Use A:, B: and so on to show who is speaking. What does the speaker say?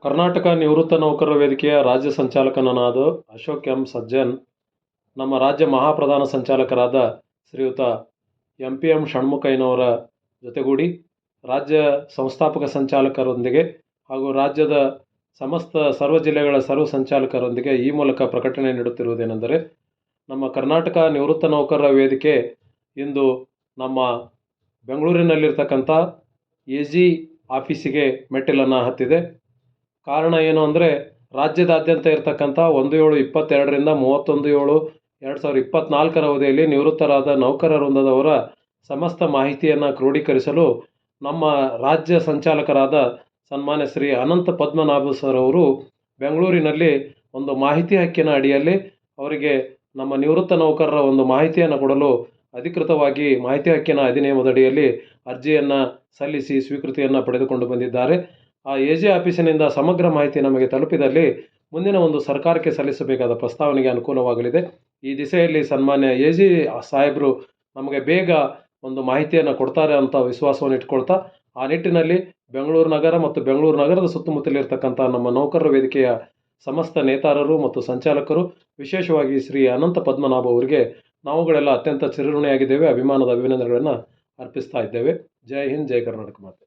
A: ಕರ್ನಾಟಕ ನಿವೃತ್ತ ನೌಕರರ ವೇದಿಕೆಯ ರಾಜ್ಯ ಸಂಚಾಲಕನಾದ ಅಶೋಕ್ ಎಂ ಸಜ್ಜನ್, ನಮ್ಮ ರಾಜ್ಯ ಮಹಾಪ್ರಧಾನ ಸಂಚಾಲಕರಾದ ಶ್ರೀಯುತ ಎಂ ಷಣ್ಮುಖಯ್ಯನವರ ಜೊತೆಗೂಡಿ ರಾಜ್ಯ ಸಂಸ್ಥಾಪಕ ಸಂಚಾಲಕರೊಂದಿಗೆ ಹಾಗೂ ರಾಜ್ಯದ ಸಮಸ್ತ ಸರ್ವ ಜಿಲ್ಲೆಗಳ ಸರ್ವ ಸಂಚಾಲಕರೊಂದಿಗೆ ಈ ಮೂಲಕ ಪ್ರಕಟಣೆ ನೀಡುತ್ತಿರುವುದೇನೆಂದರೆ, ನಮ್ಮ ಕರ್ನಾಟಕ ನಿವೃತ್ತ ನೌಕರರ ವೇದಿಕೆ ಇಂದು ನಮ್ಮ ಬೆಂಗಳೂರಿನಲ್ಲಿರ್ತಕ್ಕಂಥ AG ಆಫೀಸಿಗೆ ಮೆಟ್ಟಿಲನ್ನು ಹತ್ತಿದೆ. ಕಾರಣ ಏನು ಅಂದರೆ, ರಾಜ್ಯದಾದ್ಯಂತ ಇರತಕ್ಕಂಥ 1/7/22ರಿಂದ 31/7/2024 ಅವಧಿಯಲ್ಲಿ ನಿವೃತ್ತರಾದ ನೌಕರ ವೃಂದದವರ ಸಮಸ್ತ ಮಾಹಿತಿಯನ್ನು ಕ್ರೋಢೀಕರಿಸಲು ನಮ್ಮ ರಾಜ್ಯ ಸಂಚಾಲಕರಾದ ಸನ್ಮಾನ್ಯ ಶ್ರೀ ಅನಂತ ಪದ್ಮನಾಭ ಸರ್ ಅವರು ಬೆಂಗಳೂರಿನಲ್ಲಿ ಒಂದು ಮಾಹಿತಿ ಹಕ್ಕಿನ ಅಡಿಯಲ್ಲಿ ಅವರಿಗೆ ನಮ್ಮ ನಿವೃತ್ತ ನೌಕರರ ಒಂದು ಮಾಹಿತಿಯನ್ನು ಕೊಡಲು ಅಧಿಕೃತವಾಗಿ ಮಾಹಿತಿ ಹಕ್ಕಿನ ಅಧಿನಿಯಮದ ಅಡಿಯಲ್ಲಿ ಅರ್ಜಿಯನ್ನು ಸಲ್ಲಿಸಿ ಸ್ವೀಕೃತಿಯನ್ನು ಪಡೆದುಕೊಂಡು ಬಂದಿದ್ದಾರೆ. ಆ AG ಆಫೀಸಿನಿಂದ ಸಮಗ್ರ ಮಾಹಿತಿ ನಮಗೆ ತಲುಪಿದಲ್ಲಿ ಮುಂದಿನ ಒಂದು ಸರ್ಕಾರಕ್ಕೆ ಸಲ್ಲಿಸಬೇಕಾದ ಪ್ರಸ್ತಾವನೆಗೆ ಅನುಕೂಲವಾಗಲಿದೆ. ಈ ದಿಸೆಯಲ್ಲಿ ಸನ್ಮಾನ್ಯ AG ಸಾಹೇಬರು ನಮಗೆ ಬೇಗ ಒಂದು ಮಾಹಿತಿಯನ್ನು ಕೊಡ್ತಾರೆ ಅಂತ ವಿಶ್ವಾಸವನ್ನು ಇಟ್ಕೊಳ್ತಾ, ಆ ನಿಟ್ಟಿನಲ್ಲಿ ಬೆಂಗಳೂರು ನಗರ ಮತ್ತು ಬೆಂಗಳೂರು ನಗರದ ಸುತ್ತಮುತ್ತಲಿರ್ತಕ್ಕಂಥ ನಮ್ಮ ನೌಕರರ ವೇದಿಕೆಯ ಸಮಸ್ತ ನೇತಾರರು ಮತ್ತು ಸಂಚಾಲಕರು, ವಿಶೇಷವಾಗಿ ಶ್ರೀ ಅನಂತ ಪದ್ಮನಾಭ ಅವರಿಗೆ ನಾವುಗಳೆಲ್ಲ ಅತ್ಯಂತ ಚಿರಋಣಿಯಾಗಿದ್ದೇವೆ, ಅಭಿಮಾನದ ಅಭಿನಂದನೆಗಳನ್ನು ಅರ್ಪಿಸ್ತಾ ಇದ್ದೇವೆ. ಜೈ ಹಿಂದ್, ಜೈ ಕರ್ನಾಟಕ ಮಾತೆ.